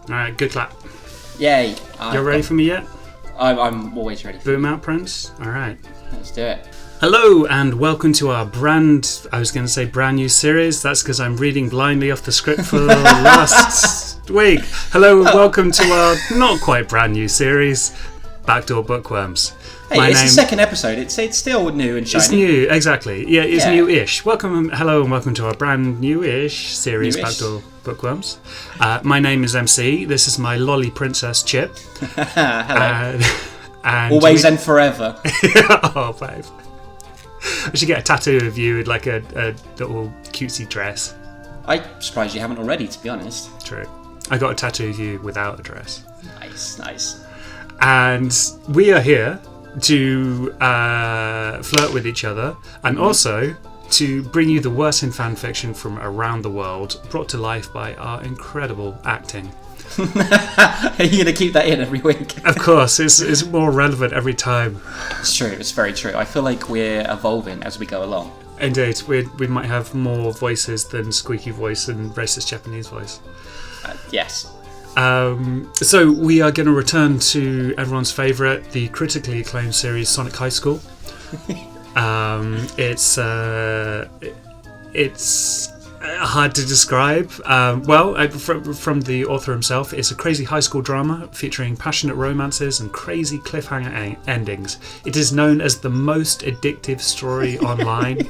Alright, good clap. Yay. You're ready for me yet? I'm always ready for Boom out, Prince. Alright. Let's do it. Hello and welcome to our brand new series. That's because I'm reading blindly off the script for the last week. Hello and welcome to our not quite brand new series, Backdoor Bookworms. Hey, it's the second episode. It's still new and shiny. It's new, exactly. Yeah, it's new-ish. Hello and welcome to our brand new-ish series, Backdoor Bookworms. My name is MC. This is my lolly princess, Chip. Hello. And always and forever. Oh, babe. I should get a tattoo of you with like a little cutesy dress. I'm surprised you haven't already, to be honest. True. I got a tattoo of you without a dress. Nice. And we are here to flirt with each other and also to bring you the worst in fan fiction from around the world, brought to life by our incredible acting. Are you going to keep that in every week? Of course, it's more relevant every time. It's true, it's very true. I feel like we're evolving as we go along. Indeed, we might have more voices than squeaky voice and racist Japanese voice. Yes. So we are going to return to everyone's favourite, the critically acclaimed series Sonic High School. It's hard to describe. From the author himself, it's a crazy high school drama featuring passionate romances and crazy cliffhanger endings. It is known as the most addictive story online,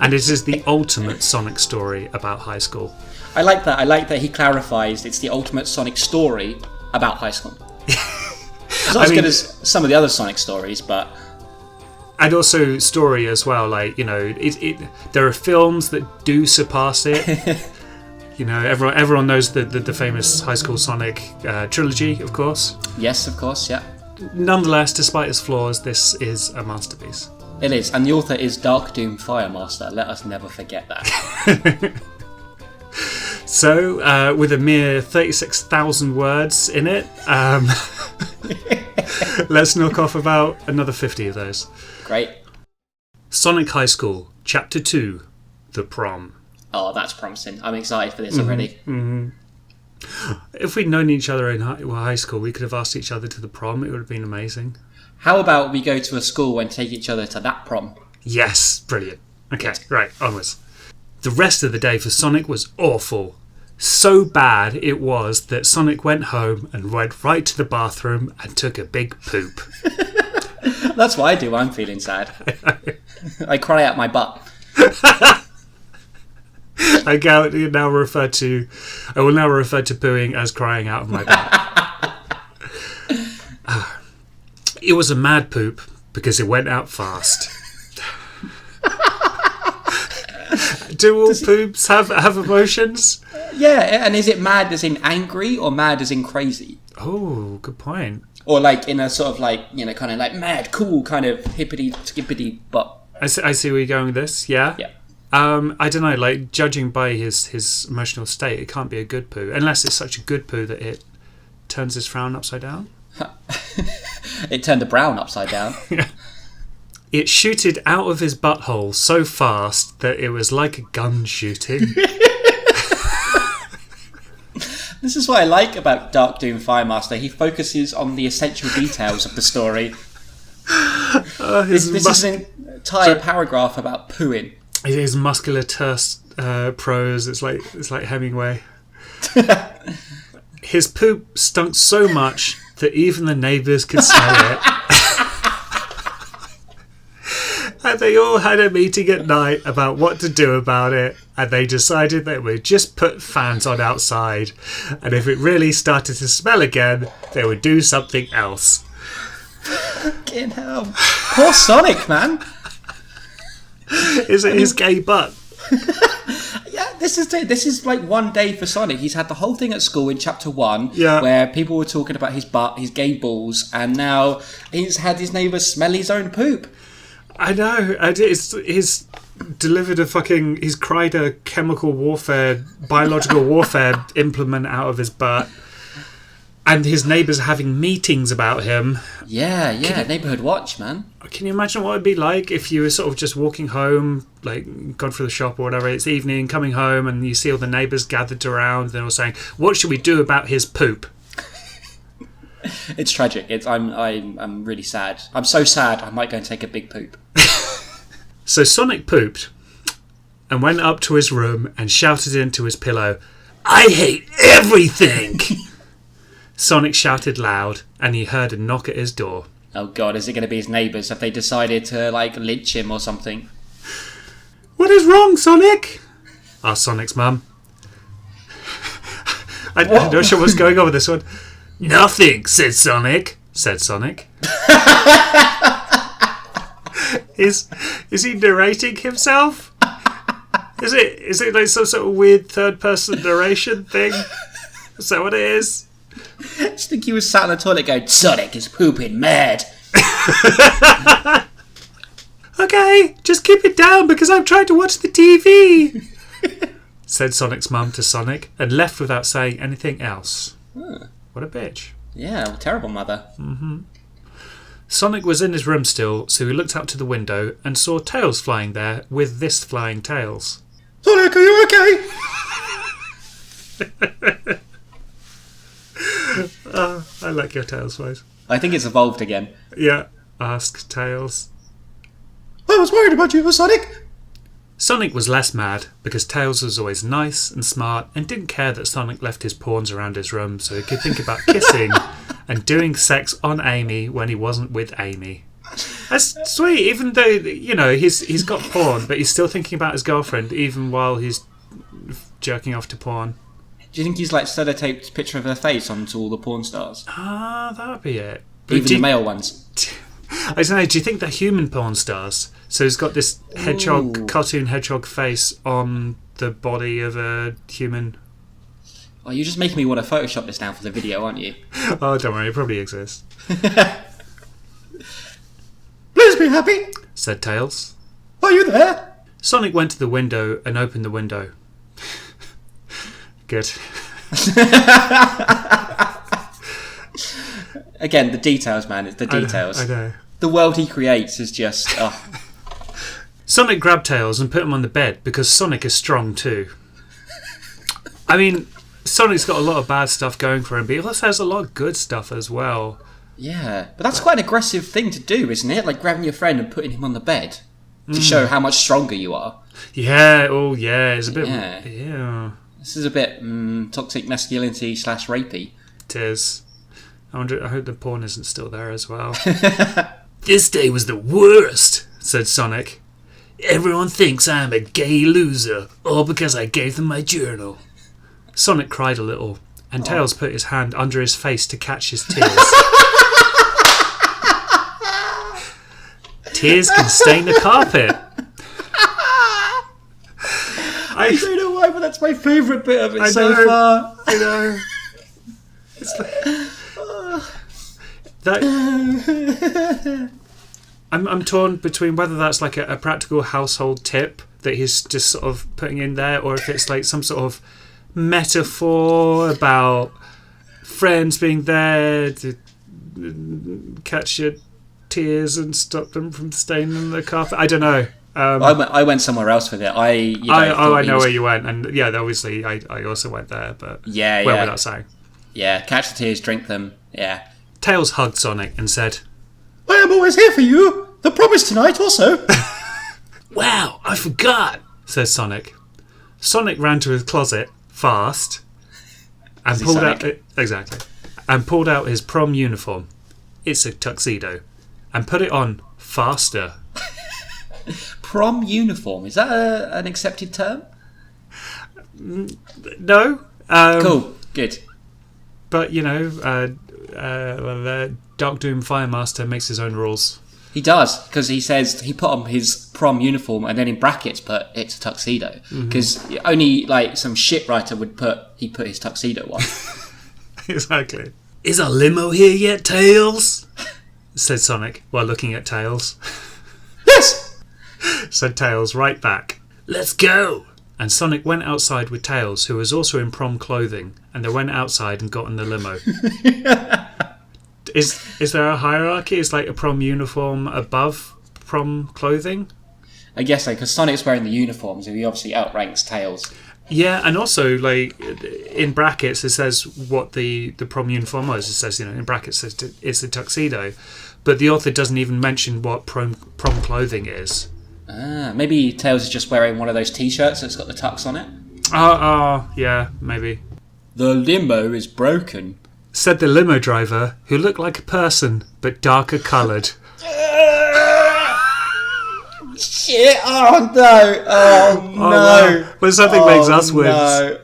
and it is the ultimate Sonic story about high school. I like that he clarifies it's the ultimate Sonic story about high school. It's not as good as some of the other Sonic stories, but... And also story as well, like, you know, there are films that do surpass it. You know, everyone knows the famous High School Sonic trilogy, of course. Yes, of course, yeah. Nonetheless, despite its flaws, this is a masterpiece. It is, and the author is DarkDoomFireMaster. Let us never forget that. So, with a mere 36,000 words in it, let's knock off about another 50 of those. Great. Sonic High School, Chapter 2, The Prom. Oh, that's promising. I'm excited for this already. Mm-hmm. If we'd known each other in high school, we could have asked each other to the prom. It would have been amazing. How about we go to a school and take each other to that prom? Yes, brilliant. Okay, right, onwards. The rest of the day for Sonic was awful. So bad it was that Sonic went home and went right to the bathroom and took a big poop. That's what I do when I'm feeling sad. I cry out my butt. I will now refer to pooing as crying out of my butt. It was a mad poop because it went out fast. Do all poops have emotions? Yeah, and is it mad as in angry or mad as in crazy? Oh, good point. Or like in a sort of like, you know, kind of like mad, cool kind of hippity skippity butt. I see where you're going with this, yeah? Yeah. I don't know, like judging by his emotional state, it can't be a good poo. Unless it's such a good poo that it turns his frown upside down. It turned the brown upside down. Yeah. It shooted out of his butthole so fast that it was like a gun shooting. This is what I like about DarkDoomFireMaster. He focuses on the essential details of the story. This is an entire paragraph about pooing. It is muscular terse prose. It's like Hemingway. His poop stunk so much that even the neighbours could smell it. And they all had a meeting at night about what to do about it, and they decided they would just put fans on outside, and if it really started to smell again, they would do something else. Fucking hell. Poor Sonic, man. Is it his gay butt? Yeah, this is like one day for Sonic. He's had the whole thing at school in chapter 1, yeah, where people were talking about his butt, his gay balls, and now he's had his neighbour smell his own poop. I know. He's delivered he's cried a chemical warfare, biological warfare implement out of his butt. And his neighbours are having meetings about him. Yeah, neighbourhood watch, man. Can you imagine what it'd be like if you were sort of just walking home, like gone through the shop or whatever, it's evening, coming home, and you see all the neighbours gathered around, they're all saying, what should we do about his poop? It's tragic. I'm really sad. I'm so sad I might go and take a big poop. So Sonic pooped and went up to his room and shouted into his pillow, I hate everything! Sonic shouted loud, and he heard a knock at his door. Oh god, is it going to be his neighbours? Have they decided to, like, lynch him or something? What is wrong, Sonic? Asked Sonic's mum. I'm not sure what's going on with this one. Nothing, said Sonic. Is he narrating himself? Is it like some sort of weird third-person narration thing? Is that what it is? I just think he was sat on the toilet going, Sonic is pooping mad. Okay, just keep it down because I'm trying to watch the TV, said Sonic's mum to Sonic, and left without saying anything else. What a bitch. Yeah, terrible mother. Mm-hmm. Sonic was in his room still, so he looked out to the window and saw Tails flying there with this flying Tails. Sonic, are you okay? I like your Tails voice. I think it's evolved again. Yeah, asked Tails. I was worried about you, Sonic. Sonic was less mad because Tails was always nice and smart and didn't care that Sonic left his pawns around his room so he could think about kissing and doing sex on Amy when he wasn't with Amy. That's sweet, even though, you know, he's got porn, but he's still thinking about his girlfriend even while he's jerking off to porn. Do you think he's like sellotaped a picture of her face onto all the porn stars? Ah, that would be it. But even the male ones. I don't know, do you think they're human porn stars? So he's got this hedgehog, cartoon hedgehog face on the body of a human. Oh, you're just making me want to Photoshop this now for the video, aren't you? Oh, don't worry, it probably exists. Please be happy, said Tails. Are you there? Sonic went to the window and opened the window. Good. Again, the details, man. It's the details. I know. The world he creates is just... Sonic grabbed Tails and put him on the bed because Sonic is strong too. I mean, Sonic's got a lot of bad stuff going for him, but he also has a lot of good stuff as well. Yeah, but that's quite an aggressive thing to do, isn't it? Like grabbing your friend and putting him on the bed to show how much stronger you are. Yeah, oh yeah, it's a bit... Yeah. This is a bit toxic masculinity / rapey. It is. I hope the porn isn't still there as well. This day was the worst, said Sonic. Everyone thinks I'm a gay loser, all because I gave them my journal. Sonic cried a little, and Tails put his hand under his face to catch his tears. Tears can stain the carpet. I don't know why, but that's my favourite bit of it so far. I know. It's like, I'm torn between whether that's like a practical household tip that he's just sort of putting in there, or if it's like some sort of metaphor about friends being there to catch your tears and stop them from staining the carpet. I don't know. I went somewhere else with it. I know where you went, and yeah, obviously I also went there, but went without saying. Yeah, catch the tears, drink them. Yeah. Tails hugged Sonic and said, I am always here for you. The promise tonight also. Wow, I forgot, says Sonic. Sonic ran to his closet fast and pulled out his prom uniform. It's a tuxedo, and put it on faster. Prom uniform, is that an accepted term? No. Cool, good. But you know, DarkDoomFireMaster makes his own rules. He does, because he says he put on his prom uniform and then in brackets put it's a tuxedo. Because only like some shit writer would put his tuxedo on. Exactly. Is a limo here yet, Tails? Said Sonic while looking at Tails. Yes! Said Tails right back. Let's go! And Sonic went outside with Tails, who was also in prom clothing, and they went outside and got in the limo. Is there a hierarchy? Is like a prom uniform above prom clothing? I guess so, because Sonic's wearing the uniform, so he obviously outranks Tails. Yeah, and also, like, in brackets, it says what the prom uniform was. It says, in brackets, it's a tuxedo. But the author doesn't even mention what prom clothing is. Ah, maybe Tails is just wearing one of those T-shirts that's got the tux on it. Yeah, maybe. The limo is broken, said the limo driver, who looked like a person, but darker coloured. Shit! Oh no! Oh no! Wow. When something makes us wince. No.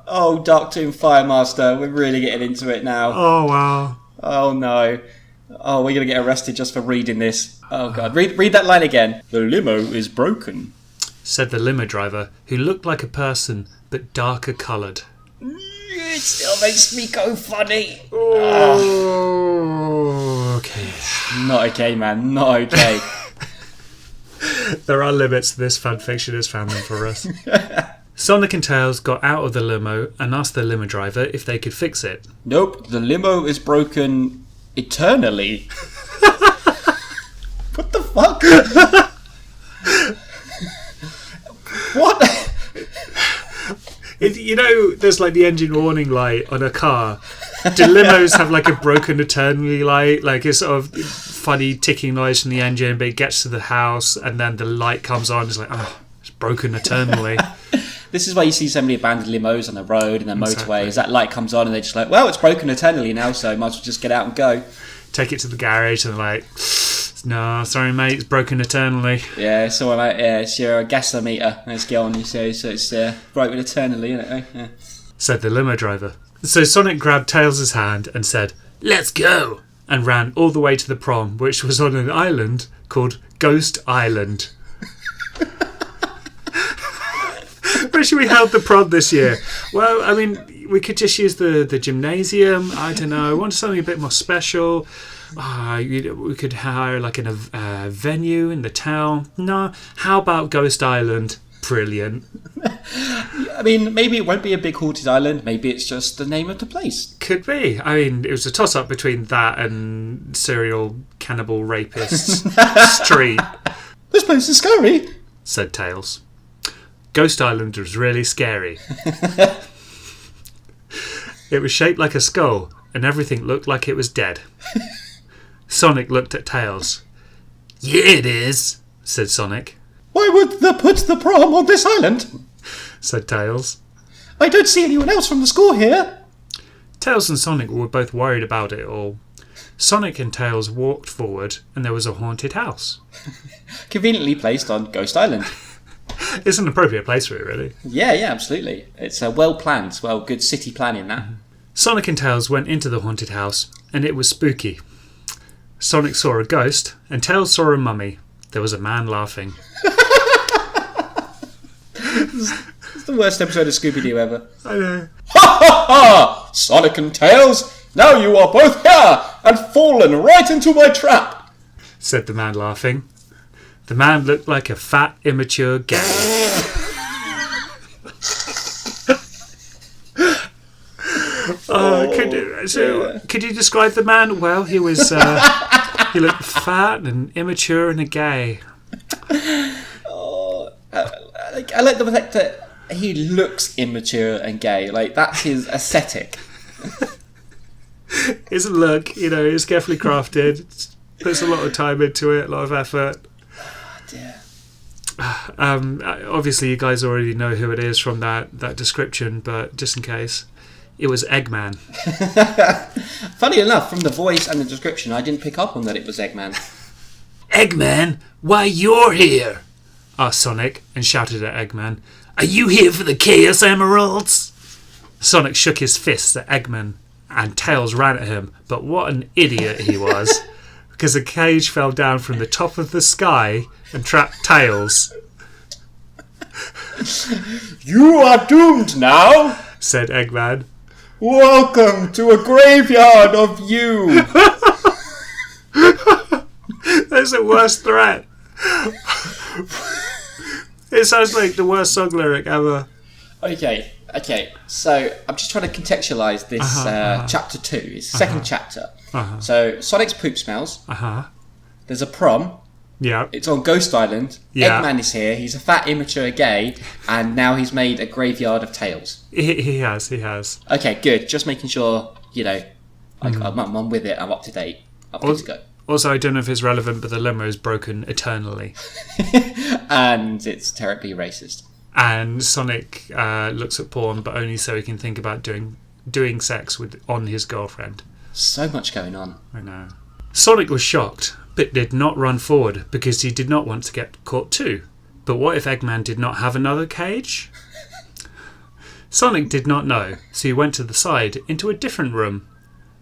Oh, DarkDoomFireMaster, we're really getting into it now. Oh wow! Oh no! Oh, we're gonna get arrested just for reading this. Oh god! Read that line again. The limo is broken, said the limo driver, who looked like a person but darker coloured. It still makes me go funny. Oh, okay. Not okay, man. Not okay. There are limits to this fanfiction has found them for us. Sonic and Tails got out of the limo and asked the limo driver if they could fix it. Nope, the limo is broken eternally. What the fuck? What? There's like the engine warning light on a car. Do limos have like a broken eternally light? Like a sort of funny ticking noise from the engine, but it gets to the house and then the light comes on. It's like, it's broken eternally. This is why you see so many abandoned limos on the road and the motorways. That light comes on and they're just like, well, it's broken eternally now, so might as well just get out and go. Take it to the garage and they're like, no, sorry mate, it's broken eternally. Yeah, so like, it's your gasometer. Let's go on, you say, so it's broken eternally, isn't it? Yeah. Said the limo driver. So Sonic grabbed Tails' hand and said, let's go, and ran all the way to the prom, which was on an island called Ghost Island. Where should we held the prom this year? Well, I mean, we could just use the gymnasium. I don't know. I want something a bit more special. We could hire like a venue in the town. No, how about Ghost Island? Brilliant. I mean, maybe it won't be a big haunted island. Maybe it's just the name of the place. Could be. I mean, it was a toss-up between that and serial cannibal rapist street. This place is scary, said Tails. Ghost Island was really scary. It was shaped like a skull, and everything looked like it was dead. Sonic looked at Tails. Yeah, it is, said Sonic. Why would they put the prom on this island? Said Tails. I don't see anyone else from the school here. Tails and Sonic were both worried about it all. Sonic and Tails walked forward, and there was a haunted house. Conveniently placed on Ghost Island. It's an appropriate place for it, really. Yeah, absolutely. It's well planned. Well, good city planning, that. Sonic and Tails went into the haunted house, and it was spooky. Sonic saw a ghost, and Tails saw a mummy. There was a man laughing. It's the worst episode of Scooby-Doo ever. I know. Ha ha ha! Sonic and Tails, now you are both here and fallen right into my trap, said the man laughing. The man looked like a fat, immature gay. Could you describe the man? Well, he was he looked fat and immature and a gay. I like the fact that he looks immature and gay. Like, that's his aesthetic. His look, is carefully crafted. Puts a lot of time into it, a lot of effort. Oh, dear. Obviously, you guys already know who it is from that description, but just in case, it was Eggman. Funny enough, from the voice and the description, I didn't pick up on that it was Eggman. Eggman, why you're here? Asked Sonic and shouted at Eggman. Are you here for the Chaos Emeralds? Sonic shook his fists at Eggman and Tails ran at him, but what an idiot he was, because a cage fell down from the top of the sky and trapped Tails. You are doomed now, said Eggman. Welcome to a graveyard of you. That's the worst threat. It sounds like the worst song lyric ever. Okay. So I'm just trying to contextualise this chapter 2. It's the second chapter. So Sonic's poop smells. There's a prom. Yeah. It's on Ghost Island. Yeah. Eggman is here. He's a fat, immature gay, and now he's made a graveyard of tails. He has. Okay, good. Just making sure, I'm with it. I'm up to date. I'm good to go. Also, I don't know if it's relevant, but the limo is broken eternally. And it's terribly racist. And Sonic looks at porn, but only so he can think about doing sex on his girlfriend. So much going on. I know. Sonic was shocked, but did not run forward because he did not want to get caught too. But what if Eggman did not have another cage? Sonic did not know, so he went to the side into a different room.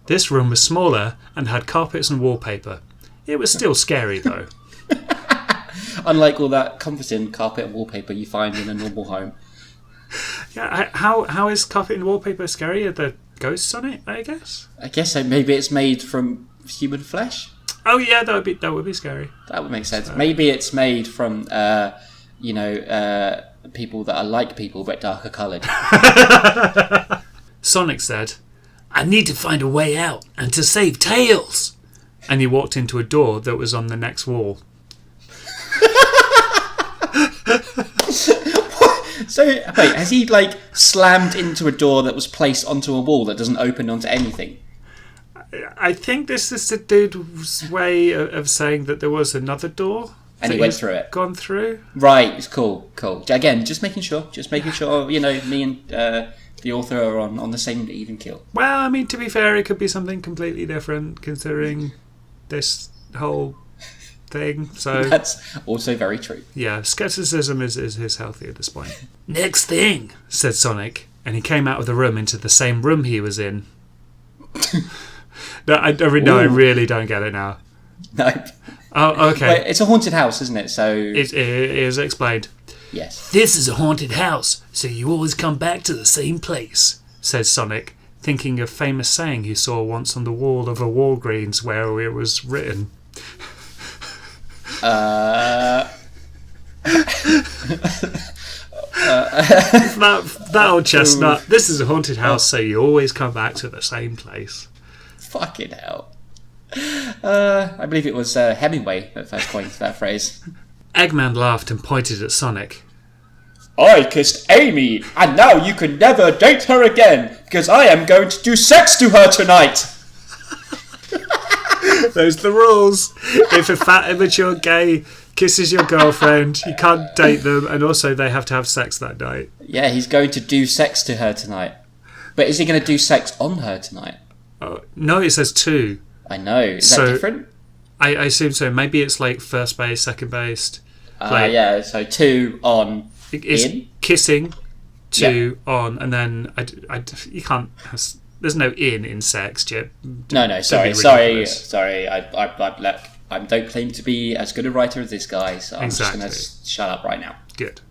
This room was smaller and had carpets and wallpaper. It was still scary though. Unlike all that comforting carpet and wallpaper you find in a normal home. Yeah, how is carpet and wallpaper scary? Are the ghosts on it, I guess? I guess so. Maybe it's made from human flesh? Oh yeah, that would be scary. That would make sense. Maybe it's made from people that are like people but darker coloured. Sonic said, "I need to find a way out and to save Tails." And he walked into a door that was on the next wall. So, wait, has he slammed into a door that was placed onto a wall that doesn't open onto anything? I think this is the dude's way of saying that there was another door. And he went through it. Gone through. Right, it's cool. Again, just making sure, me and the author are on the same even keel. Well, I mean, to be fair, it could be something completely different considering this whole thing. So that's also very true. Yeah, skepticism is healthy at this point. "Next thing," said Sonic, and he came out of the room into the same room he was in. No, I really don't get it now. No. Oh, okay. Wait, it's a haunted house, isn't it? So it is explained. Yes. "This is a haunted house, so you always come back to the same place," says Sonic, thinking of a famous saying he saw once on the wall of a Walgreens where it was written. That old chestnut. "This is a haunted house, so you always come back to the same place." Fucking hell. I believe it was Hemingway that first coined that phrase. Eggman laughed and pointed at Sonic. "I kissed Amy, and now you can never date her again, because I am going to do sex to her tonight." Those are the rules. If a fat, immature gay kisses your girlfriend, you can't date them, and also they have to have sex that night. Yeah, he's going to do sex to her tonight. But is he going to do sex on her tonight? No, it says two. I know. Is that different? I assume so. Maybe it's like first base, second base. Yeah, so two on in. Kissing, two on, and then you can't have... There's no in sex, Chip. No. Sorry. I don't claim to be as good a writer as this guy, so I'm just going to shut up right now. Good.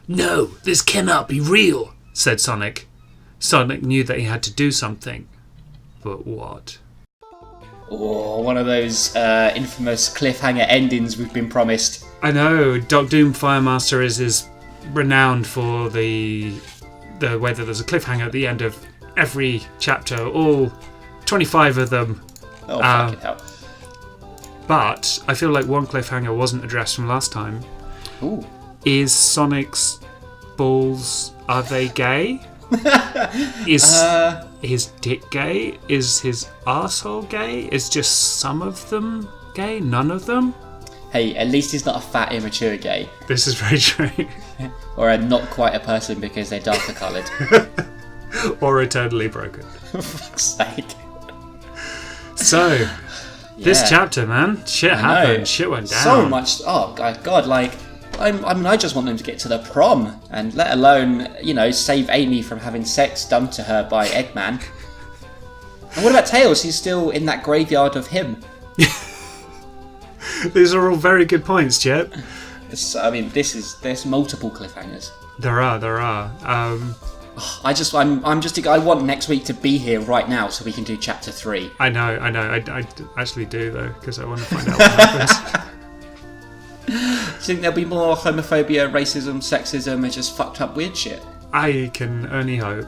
"No, this cannot be real," said Sonic. Sonic knew that he had to do something. But what? Oh, one of those infamous cliffhanger endings we've been promised. I know. DarkDoomFireMaster is renowned for the way that there's a cliffhanger at the end of every chapter, all 25 of them. Oh, fucking hell. But I feel like one cliffhanger wasn't addressed from last time. Ooh. Is Sonic's balls, are they gay? Is his dick gay? Is his arsehole gay? Is just some of them gay? None of them? Hey, at least he's not a fat, immature gay. This is very true. Or a not quite a person because they're darker coloured. Or eternally broken. For fuck's sake. So, this chapter, man, shit happened. Shit went down. So much. Oh, God, I just want them to get to the prom, and let alone, save Amy from having sex done to her by Eggman. And what about Tails? He's still in that graveyard of him. These are all very good points, Chip. There's multiple cliffhangers. There are. I want next week to be here right now so we can do chapter 3. I know. I actually do though, because I want to find out what happens. Do you think there'll be more homophobia, racism, sexism, and just fucked up weird shit? I can only hope.